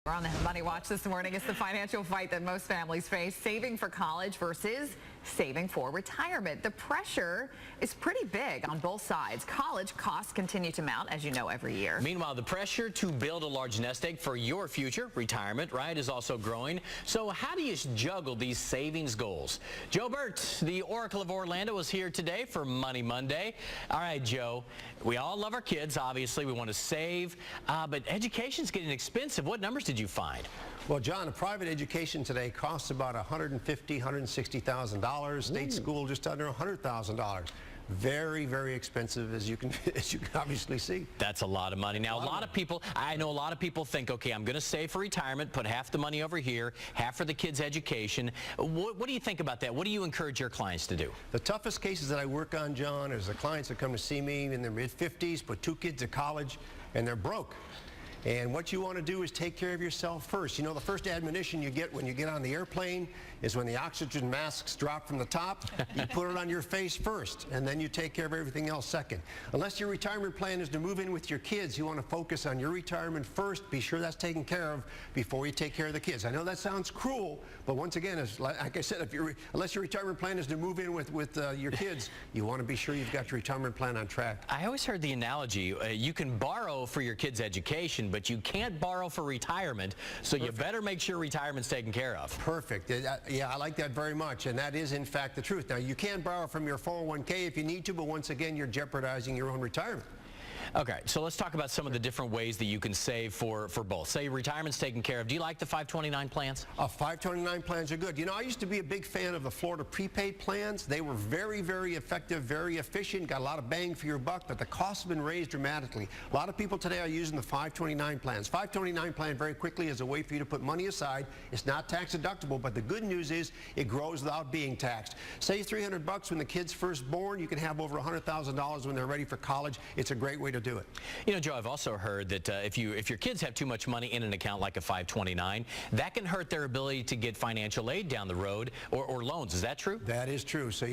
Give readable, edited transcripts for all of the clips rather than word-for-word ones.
We're on the Money Watch this morning. It's the financial fight that most families face, saving for college versus saving for retirement. The pressure is pretty big on both sides. College costs continue to mount, as you know, every year. Meanwhile, the pressure to build a large nest egg for your future, retirement, right, is also growing. So how do you juggle these savings goals? Joe Bert, the Oracle of Orlando, is here today for Money Monday. All right, Joe, we all love our kids, obviously. We want to save, but education's getting expensive. What numbers did you find? Well, John, a private education today costs about $150,000, $160,000. State school just under $100,000. Very, very expensive, as you can obviously see. That's a lot of money. Now, I know a lot of people think, okay, I'm going to save for retirement, put half the money over here, half for the kids' education. What do you think about that? What do you encourage your clients to do? The toughest cases that I work on, John, is the clients that come to see me in their mid-50s, put 2 kids at college, and they're broke. And what you want to do is take care of yourself first. You know, the first admonition you get when you get on the airplane is when the oxygen masks drop from the top, you put it on your face first, and then you take care of everything else second. Unless your retirement plan is to move in with your kids, you want to focus on your retirement first. Be sure that's taken care of before you take care of the kids. I know that sounds cruel, but once again, like I said, unless your retirement plan is to move in with your kids, you want to be sure you've got your retirement plan on track. I always heard the analogy, you can borrow for your kids' education, but you can't borrow for retirement, so you better make sure retirement's taken care of. Perfect. Yeah, I like that very much, and that is in fact the truth. Now, you can borrow from your 401k if you need to, but once again, you're jeopardizing your own retirement. Okay, so let's talk about some of the different ways that you can save for both. Say retirement's taken care of. Do you like the 529 plans? 529 plans are good. You know, I used to be a big fan of the Florida prepaid plans. They were very, very effective, very efficient, got a lot of bang for your buck, but the costs have been raised dramatically. A lot of people today are using the 529 plans. 529 plan, very quickly, is a way for you to put money aside. It's not tax deductible, but the good news is it grows without being taxed. Save $300 when the kid's first born. You can have over $100,000 when they're ready for college. It's a great way to do it. You know, Joe, I've also heard that if your kids have too much money in an account like a 529, that can hurt their ability to get financial aid down the road or loans. Is that true? That is true. So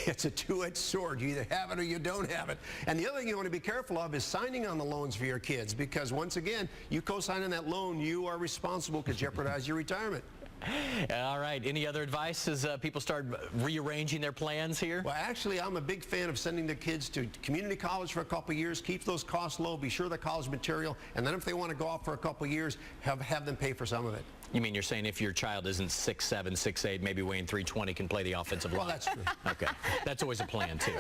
it's a two-edged sword. You either have it or you don't have it. And the other thing you want to be careful of is signing on the loans for your kids, because once again, you co-sign on that loan, you are responsible to jeopardize your retirement. All right. Any other advice as people start rearranging their plans here? Well, actually, I'm a big fan of sending the kids to community college for a couple of years, keep those costs low, be sure the college material, and then if they want to go off for a couple of years, have them pay for some of it. You mean you're saying if your child isn't 6'7", 6'8", maybe weighing 320, can play the offensive line? Well, that's true. Okay. That's always a plan, too.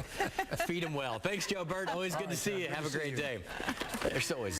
Feed them well. Thanks, Joe Bert. Always good to see you. Have a great day. There's always